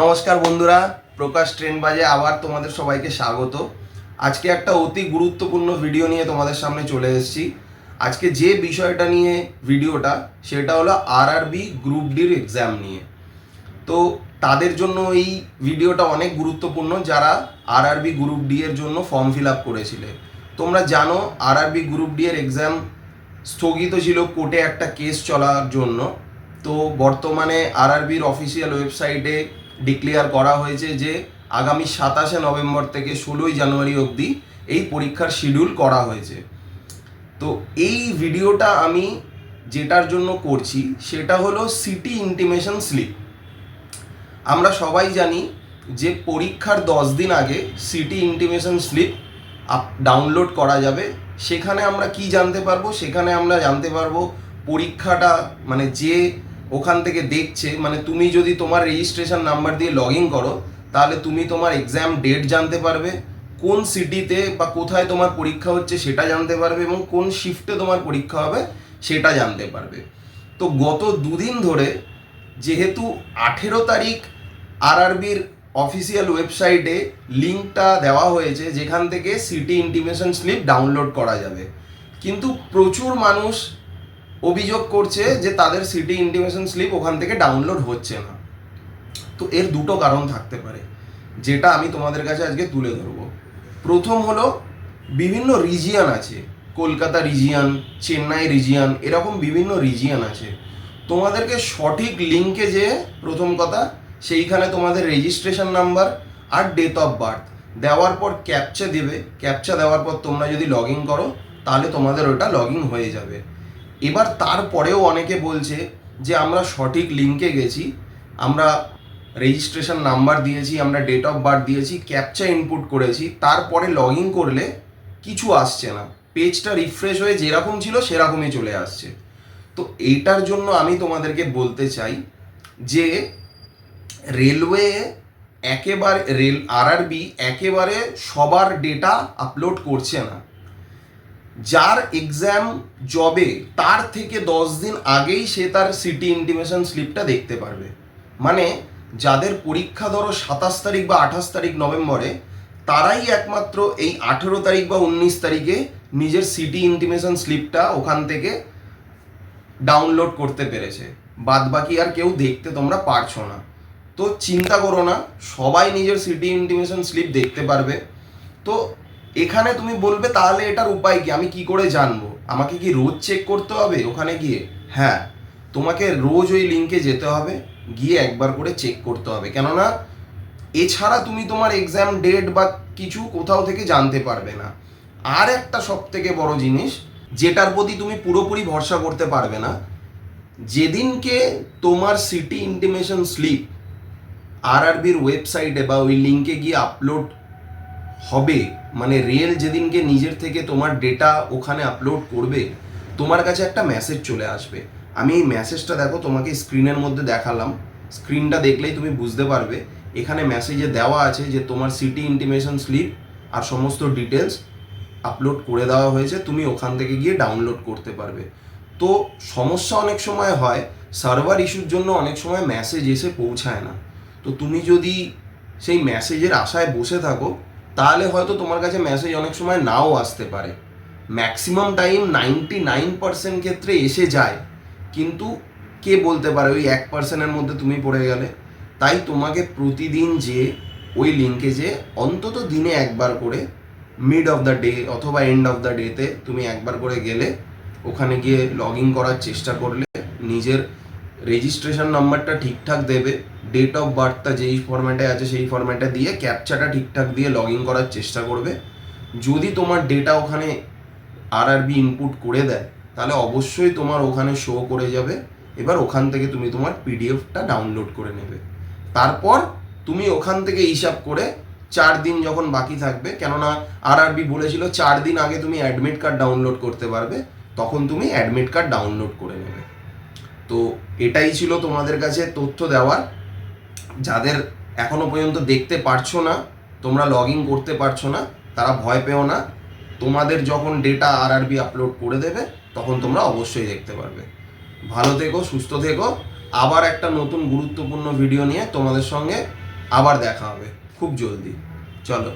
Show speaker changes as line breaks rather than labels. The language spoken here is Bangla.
নমস্কার বন্ধুরা, প্রকাশ ট্রেন্ডবাজে আবার তোমাদের সবাইকে স্বাগত। আজকে একটা অতি গুরুত্বপূর্ণ ভিডিও নিয়ে তোমাদের সামনে চলে এসেছি। আজকে যে বিষয়টা নিয়ে ভিডিওটা, সেটা হলো আরআরবি গ্রুপ ডির এক্সাম নিয়ে। তো তাদের জন্য এই ভিডিওটা অনেক গুরুত্বপূর্ণ যারা আরআরবি গ্রুপ ডি এর জন্য ফর্ম ফিল আপ করেছিলে। তোমরা জানো আরআরবি গ্রুপ ডি এর এক্সাম স্থগিত ছিল কোর্টে একটা কেস চলার জন্য। তো বর্তমানে আরআরবির অফিসিয়াল ওয়েবসাইটে ডিক্লেয়ার করা হয়েছে যে আগামী 27 নভেম্বর থেকে 16 জানুয়ারি অবধি এই পরীক্ষার শিডিউল করা হয়েছে। তো এই ভিডিওটা আমি যেটার জন্য করছি সেটা হলো সিটি ইন্টিমেশন স্লিপ। আমরা সবাই জানি যে পরীক্ষার 10 দিন আগে সিটি ইন্টিমেশন স্লিপ ডাউনলোড করা যাবে। সেখানে আমরা কি জানতে পারবো? সেখানে আমরা জানতে পারবো পরীক্ষাটা, মানে যে ওখান থেকে দেখছে, মানে তুমি যদি তোমার রেজিস্ট্রেশন নাম্বার দিয়ে লগ ইন করো তাহলে তুমি তোমার এক্সাম ডেট জানতে পারবে, কোন সিটিতে বা কোথায় তোমার পরীক্ষা হচ্ছে সেটা জানতে পারবে, এবং কোন শিফটে তোমার পরীক্ষা হবে সেটা জানতে পারবে। তো গত দুদিন ধরে যেহেতু 18 তারিখ আরআরবির অফিসিয়াল ওয়েবসাইটে লিঙ্কটা দেওয়া হয়েছে যেখান থেকে সিটি ইন্টিমেশন স্লিপ ডাউনলোড করা যাবে, কিন্তু প্রচুর মানুষ অভিযোগ করছে যে তাদের সিটি ইন্টিমেশন স্লিপ ওখান থেকে ডাউনলোড হচ্ছে না। তো এর দুটো কারণ থাকতে পারে, যেটা আমি তোমাদের কাছে আজকে তুলে ধরবো। প্রথম হলো বিভিন্ন রিজিয়ন আছে, কলকাতা রিজিয়ন, চেন্নাই রিজিয়ন, এরকম বিভিন্ন রিজিয়ন আছে। তোমাদেরকে সঠিক লিঙ্কে যে প্রথম কথা সেইখানে তোমাদের রেজিস্ট্রেশন নাম্বার আর ডেট অফ বার্থ দেওয়ার পর ক্যাপচা দেবে। ক্যাপচা দেওয়ার পর তোমরা যদি লগ ইন করো তাহলে তোমাদের ওটা লগ ইন হয়ে যাবে। এবার তারপরেও অনেকে বলছে যে আমরা সঠিক লিঙ্কে গেছি, আমরা রেজিস্ট্রেশন নাম্বার দিয়েছি, আমরা ডেট অফ বার্থ দিয়েছি, ক্যাপচা ইনপুট করেছি, তারপরে লগ ইন করলে কিছু আসছে না, পেজটা রিফ্রেশ হয়ে যেরকম ছিল সেরকমই চলে আসছে। তো এইটার জন্য আমি তোমাদেরকে বলতে চাই যে রেলওয়ে একেবারে আরআরবি একেবারে সবার ডেটা আপলোড করছে না। যার এক্সাম জবে তার থেকে 10 দিন আগেই সে তার সিটি ইন্টিমেশন স্লিপটা দেখতে পারবে। মানে যাদের পরীক্ষা ধরো 27 তারিখ বা 28 তারিখ নভেম্বরে, তারাই একমাত্র এই 18 তারিখ বা 19 তারিখে নিজের সিটি ইন্টিমেশন স্লিপটা ওখান থেকে ডাউনলোড করতে পেরেছে, বাদ বাকি আর কেউ দেখতে তোমরা পারছো না। তো চিন্তা করো না, সবাই নিজের সিটি ইন্টিমেশন স্লিপ দেখতে পারবে। তো এখানে তুমি বলবে তাহলে এটার উপায় কি, আমি কি করে জানবো? আমাকে কি রোজ চেক করতে হবে ওখানে গিয়ে? হ্যাঁ, তোমাকে রোজ ওই লিঙ্কে যেতে হবে, গিয়ে একবার করে চেক করতে হবে, কেননা এছাড়া তুমি তোমার এক্সাম ডেট বা কিছু কোথাও থেকে জানতে পারবে না। আর একটা সব থেকে বড় জিনিস যেটার প্রতি তুমি পুরোপুরি ভরসা করতে পারবে না, যেদিনকে তোমার সিটি ইন্টিমেশন স্লিপ আরআরবির ওয়েবসাইটে বা ওই লিঙ্কে গিয়ে আপলোড হবে, মানে রেল যেদিনকে নিজের থেকে তোমার ডেটা ওখানে আপলোড করবে, তোমার কাছে একটা মেসেজ চলে আসবে। আমি এই মেসেজটা দেখো তোমাকে স্ক্রিনের মধ্যে দেখালাম, স্ক্রিনটা দেখলেই তুমি বুঝতে পারবে। এখানে মেসেজে দেওয়া আছে যে তোমার সিটি ইন্টিমেশন স্লিপ আর সমস্ত ডিটেলস আপলোড করে দেওয়া হয়েছে, তুমি ওখান থেকে গিয়ে ডাউনলোড করতে পারবে। তো সমস্যা অনেক সময় হয়, সার্ভার ইস্যুর জন্য অনেক সময় মেসেজ এসে পৌঁছায় না। তো তুমি যদি সেই মেসেজের আশায় বসে থাকো তাহলে হয়তো তোমার কাছে মেসেজ অনেক সময় নাও আসতে পারে। ম্যাক্সিমাম টাইম 99% ক্ষেত্রে এসে যায়, কিন্তু কে বলতে পারে ওই 1%-এর মধ্যে তুমি পড়ে গেলে। তাই তোমাকে প্রতিদিন যে ওই লিঙ্কে যে অন্তত দিনে একবার করে মিড অফ দ্য ডে অথবা এন্ড অফ দ্য ডেতে তুমি একবার করে গেলে, ওখানে গিয়ে লগ ইন করার চেষ্টা করলে, নিজের রেজিস্ট্রেশন নাম্বারটা ঠিকঠাক দেবে, ডেট অফ বার্থটা যেই ফরম্যাটে আছে সেই ফরম্যাটে দিয়ে ক্যাপচাটা ঠিকঠাক দিয়ে লগ ইন করার চেষ্টা করবে। যদি তোমার ডেটা ওখানে আরআরবি ইনপুট করে দেয় তাহলে অবশ্যই তোমার ওখানে শো করে যাবে। এবার ওখান থেকে তুমি তোমার পিডিএফটা ডাউনলোড করে নেবে। তারপর তুমি ওখান থেকে হিসাব করে 4 দিন যখন বাকি থাকবে, কেননা আরআরবি বলেছিল 4 দিন আগে তুমি অ্যাডমিট কার্ড ডাউনলোড করতে পারবে, তখন তুমি অ্যাডমিট কার্ড ডাউনলোড করে নেবে। তো এটাই ছিল তোমাদের কাছে তথ্য দেওয়ার। যাদের এখনো পর্যন্ত দেখতে পারছো না, তোমরা লগ ইন করতে পারছো না, তারা ভয় পেও না। তোমাদের যখন ডেটা আরআরবি আপলোড করে দেবে তখন তোমরা অবশ্যই দেখতে পারবে। ভালো থেকো, সুস্থ থেকো। আবার একটা নতুন গুরুত্বপূর্ণ ভিডিও নিয়ে তোমাদের সঙ্গে আবার দেখা হবে খুব জলদি। চলো।